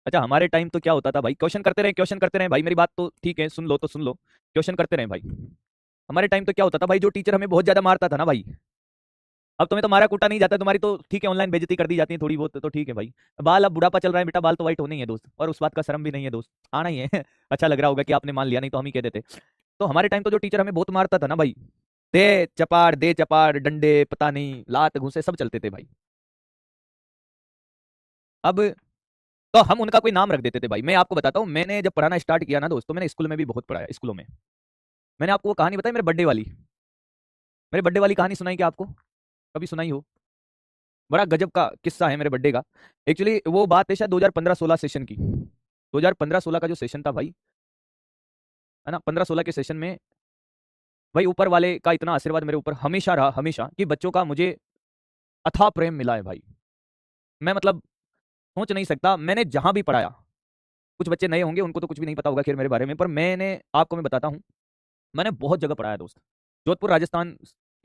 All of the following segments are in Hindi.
अच्छा, हमारे टाइम तो क्या होता था भाई, क्वेश्चन करते रहे, क्वेश्चन करते रहे भाई, मेरी बात तो ठीक है, सुन लो तो सुन लो, क्वेश्चन करते रहे भाई। हमारे टाइम तो क्या होता था भाई, जो टीचर हमें बहुत ज्यादा मारता था ना भाई, अब तुम्हें तो मारा कूटा नहीं जाता, तुम्हारी तो ठीक है ऑनलाइन बेइज्जती कर दी जाती है थोड़ी बहुत, तो ठीक है भाई। बाल अब बुढ़ापा चल रहा है बेटा, बाल तो वाइट होने ही है दोस्त, और उस बात का शर्म भी नहीं है दोस्त, आना ही है। अच्छा लग रहा होगा कि आपने मान लिया, नहीं तो हम ही कह देते। तो हमारे टाइम तो जो टीचर हमें बहुत मारता था ना भाई, दे चपाड़ डंडे पता नहीं लात घूंसे सब चलते थे भाई। अब तो हम उनका कोई नाम रख देते थे भाई। मैं आपको बताता हूँ, मैंने जब पढ़ाना स्टार्ट किया ना दोस्तों, मैंने स्कूल में भी बहुत पढ़ाया स्कूलों में। मैंने आपको वो कहानी बताई मेरे बर्थडे वाली, मेरे बर्थडे वाली कहानी सुनाई क्या आपको, कभी सुनाई हो? बड़ा गजब का किस्सा है मेरे बर्थडे का। एक्चुअली वो बात है शायद 2015-16 सेशन की, 2015-16 का जो सेशन था भाई, है ना, 15-16 के सेशन में भाई ऊपर वाले का इतना आशीर्वाद मेरे ऊपर हमेशा रहा, हमेशा, कि बच्चों का मुझे अथाह प्रेम मिला है भाई। मैं मतलब सोच नहीं सकता, मैंने जहां भी पढ़ाया, कुछ बच्चे नए होंगे उनको तो कुछ भी नहीं पता होगा खैर मेरे बारे में, पर मैंने आपको मैं बताता हूँ, मैंने बहुत जगह पढ़ाया दोस्त। जोधपुर राजस्थान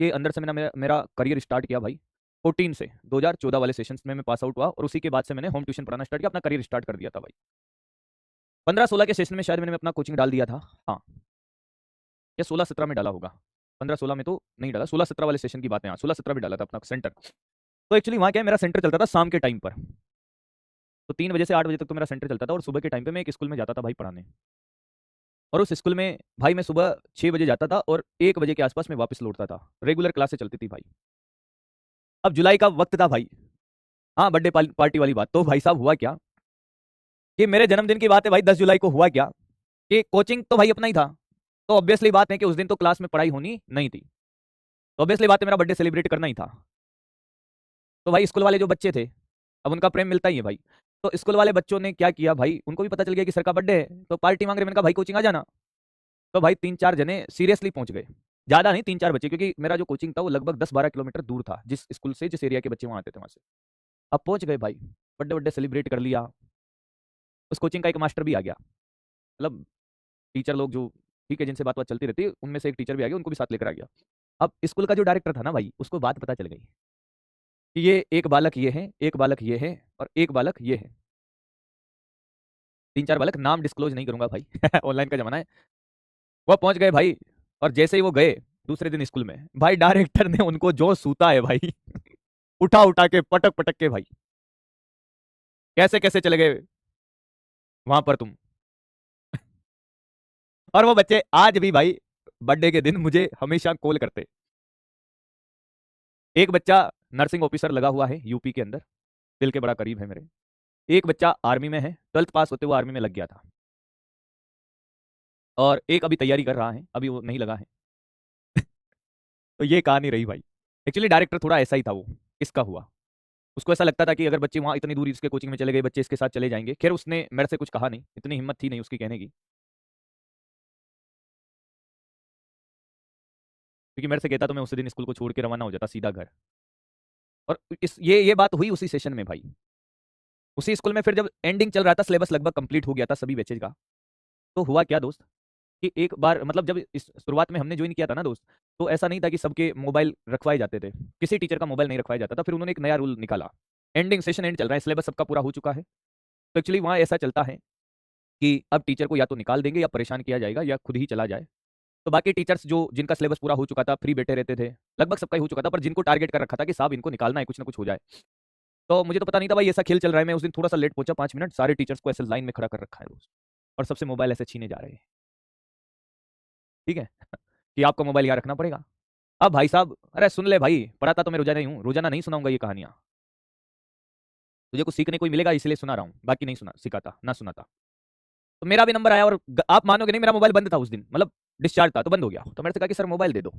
के अंदर से मैंने मेरा करियर स्टार्ट किया भाई, 14 से 2014 वाले सेशंस में मैं पास आउट हुआ, और उसी के बाद से मैंने होम ट्यूशन पढ़ाना स्टार्ट किया, अपना करियर स्टार्ट कर दिया था भाई। 15-16 के सेशन में शायद मैंने अपना कोचिंग डाल दिया था, हाँ, या 16-17 में डाला होगा, 15-16 में तो नहीं डाला, 16-17 वाले सेशन की बात है, हाँ 16-17 में डाला था अपना सेंटर। तो एक्चुअली वहाँ क्या है, मेरा सेंटर चलता था शाम के टाइम पर, तो 3 बजे से 8 बजे तक तो मेरा सेंटर चलता था, और सुबह के टाइम पे मैं एक स्कूल में जाता था भाई पढ़ाने। और उस स्कूल में भाई मैं सुबह 6 बजे जाता था और 1 बजे के आसपास में वापस लौटता था, रेगुलर क्लासेस चलती थी भाई। अब जुलाई का वक्त था भाई, हाँ बर्थडे पार्टी वाली बात, तो भाई साहब हुआ क्या कि मेरे जन्मदिन की बात है भाई, 10 जुलाई को हुआ क्या कि कोचिंग तो भाई अपना ही था, तो ऑब्वियसली बात है कि उस दिन तो क्लास में पढ़ाई होनी नहीं थी, तो ऑब्वियसली बात है मेरा बर्थडे सेलिब्रेट करना ही था। तो भाई स्कूल वाले जो बच्चे थे, अब उनका प्रेम मिलता ही है भाई, तो स्कूल वाले बच्चों ने क्या किया भाई, उनको भी पता चल गया कि सर का बर्थडे है, तो पार्टी मांग रहे, मैंने कहा भाई कोचिंग आ जाना। तो भाई 3-4 जने सीरियसली पहुंच गए, ज्यादा नहीं 3-4 बच्चे, क्योंकि मेरा जो कोचिंग था वो लगभग 10-12 किलोमीटर दूर था, जिस स्कूल से जिस एरिया के बच्चे वहां आते थे वहां से। अब पहुंच गए भाई, बर्थडे बर्थडे सेलिब्रेट कर लिया। उस कोचिंग का एक मास्टर भी आ गया, मतलब टीचर लोग जो ठीक है जिनसे बात बात चलती रहती है, उनमें से एक टीचर भी आ गया, उनको भी साथ लेकर आ गया। अब स्कूल का जो डायरेक्टर था ना भाई, उसको बात पता चल गई कि ये एक बालक ये है, एक बालक ये है, और एक बालक ये है, 3-4 बालक, नाम डिस्क्लोज नहीं करूंगा भाई, ऑनलाइन का जमाना है। वो पहुंच गए भाई, और जैसे ही वो गए दूसरे दिन स्कूल में भाई, डायरेक्टर ने उनको जो सूता है भाई, उठा उठा के पटक पटक के भाई, कैसे कैसे चले गए वहां पर तुम। और वो बच्चे आज भी भाई बर्थडे के दिन मुझे हमेशा कॉल करते। एक बच्चा नर्सिंग ऑफिसर लगा हुआ है यूपी के अंदर, दिल के बड़ा करीब है मेरे। एक बच्चा आर्मी में है, 12th पास होते हुए आर्मी में लग गया था, और एक अभी तैयारी कर रहा है, अभी वो नहीं लगा है। तो ये कहानी रही भाई। एक्चुअली डायरेक्टर थोड़ा ऐसा ही था वो, इसका हुआ, उसको ऐसा लगता था कि अगर बच्चे वहां इतनी दूर इसके कोचिंग में चले गए, बच्चे इसके साथ चले जाएंगे। खैर उसने मेरे से कुछ कहा नहीं, इतनी हिम्मत थी नहीं उसकी कहने की, क्योंकि मेरे से कहता तो मैं उसी दिन स्कूल को छोड़ के रवाना हो जाता सीधा घर। और इस ये बात हुई उसी सेशन में भाई, उसी स्कूल में फिर जब एंडिंग चल रहा था, सिलेबस लगभग कंप्लीट हो गया था सभी बैचेज का। तो हुआ क्या दोस्त कि एक बार मतलब जब इस शुरुआत में हमने ज्वाइन किया था ना दोस्त, तो ऐसा नहीं था कि सबके मोबाइल रखवाए जाते थे, किसी टीचर का मोबाइल नहीं रखवाया जाता था। फिर उन्होंने एक नया रूल निकाला, एंडिंग सेशन एंड चल रहा है, सिलेबस सबका पूरा हो चुका है, तो एक्चुअली वहाँ ऐसा चलता है कि अब टीचर को या तो निकाल देंगे या परेशान किया जाएगा या खुद ही चला जाए। तो बाकी टीचर्स जो जिनका सिलेबस पूरा हो चुका था फ्री बैठे रहते थे, लगभग सबका ही हो चुका था, पर जिनको टारगेट कर रखा था कि साहब इनको निकालना है, कुछ ना कुछ हो जाए। तो मुझे तो पता नहीं था भाई ऐसा खेल चल रहा है, मैं उस दिन थोड़ा सा लेट पहुंचा, 5 मिनट, सारे टीचर्स को ऐसे लाइन में खड़ा कर रखा है दोस्त, और सबसे मोबाइल ऐसे छीने जा रहे हैं, ठीक है, कि आपको मोबाइल यहाँ रखना पड़ेगा। अब भाई साहब, अरे सुन ले भाई, पढ़ाता तो मैं रोजाना ही हूँ, रोजाना नहीं सुनाऊंगा ये कहानियां, तुझे कुछ सीखने को ही मिलेगा इसलिए सुना रहा हूँ, बाकी नहीं सुना सिखाता ना सुनाता। तो मेरा भी नंबर आया, और आप मानोगे नहीं, मेरा मोबाइल बंद था उस दिन, मतलब डिस्चार्ज था तो बंद हो गया, तो मेरे से कहा कि सर मोबाइल दे दो।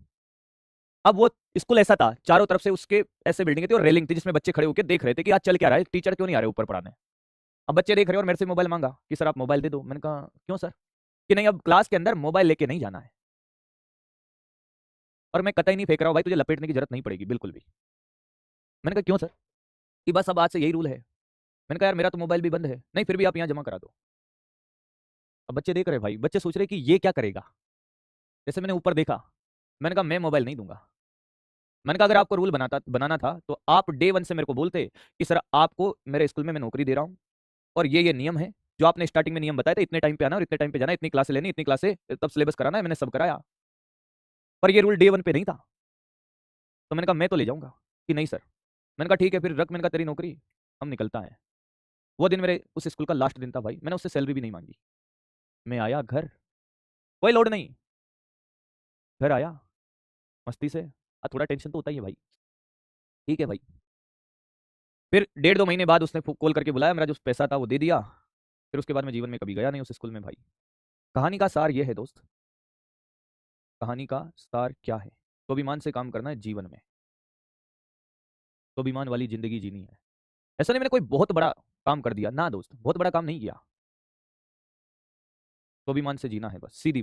अब वो स्कूल ऐसा था, चारों तरफ से उसके ऐसे बिल्डिंग थी और रेलिंग थी, जिसमें बच्चे खड़े होकर देख रहे थे कि आज चल क्या रहा है, टीचर क्यों नहीं आ रहे ऊपर पढ़ाने। अब बच्चे देख रहे और मेरे से मोबाइल मांगा कि सर आप मोबाइल दे दो। मैंने कहा क्यों सर, कि नहीं अब क्लास के अंदर मोबाइल लेके नहीं जाना है। और मैं कतई नहीं फेंक रहा हूँ भाई, तुझे लपेटने की जरूरत नहीं पड़ेगी बिल्कुल भी। मैंने कहा क्यों सर, कि बस अब आज से यही रूल है। मैंने कहा यार मेरा तो मोबाइल भी बंद है, नहीं फिर भी आप यहाँ जमा करा दो। अब बच्चे देख रहे भाई, बच्चे सोच रहे कि ये क्या करेगा। जैसे मैंने ऊपर देखा, मैंने कहा मैं मोबाइल नहीं दूंगा। मैंने कहा अगर आपको रूल बनाना था तो आप डे 1 से मेरे को बोलते कि सर आपको मेरे स्कूल में मैं नौकरी दे रहा हूँ, और ये नियम है जो आपने स्टार्टिंग में नियम बताए थे, इतने टाइम पे आना और इतने टाइम पे जाना, इतनी क्लासे लेनी, इतनी क्लासे तब सिलेबस कराना है, मैंने सब कराया। पर ये रूल डे 1 पे नहीं था। तो मैंने कहा मैं तो ले जाऊंगा कि नहीं सर। मैंने कहा ठीक है फिर रख, मैंने कहा तेरी नौकरी, हम निकलता है। वो दिन मेरे उस स्कूल का लास्ट दिन था भाई, मैंने उससे सैलरी भी नहीं मांगी। मैं आया घर, कोई लोड नहीं, घर आया मस्ती से। थोड़ा टेंशन तो होता ही है भाई, ठीक है भाई। फिर 1.5-2 महीने बाद उसने कॉल करके बुलाया, मेरा जो पैसा था वो दे दिया। फिर उसके बाद मैं जीवन में कभी गया नहीं उस स्कूल में भाई। कहानी का सार ये है दोस्त, कहानी का सार क्या है? स्वाभिमान से काम करना है जीवन में, स्वाभिमान वाली जिंदगी जीनी है। ऐसा नहीं मैंने कोई बहुत बड़ा काम कर दिया ना दोस्त, बहुत बड़ा काम नहीं किया। स्वाभिमान से जीना है बस, सीधी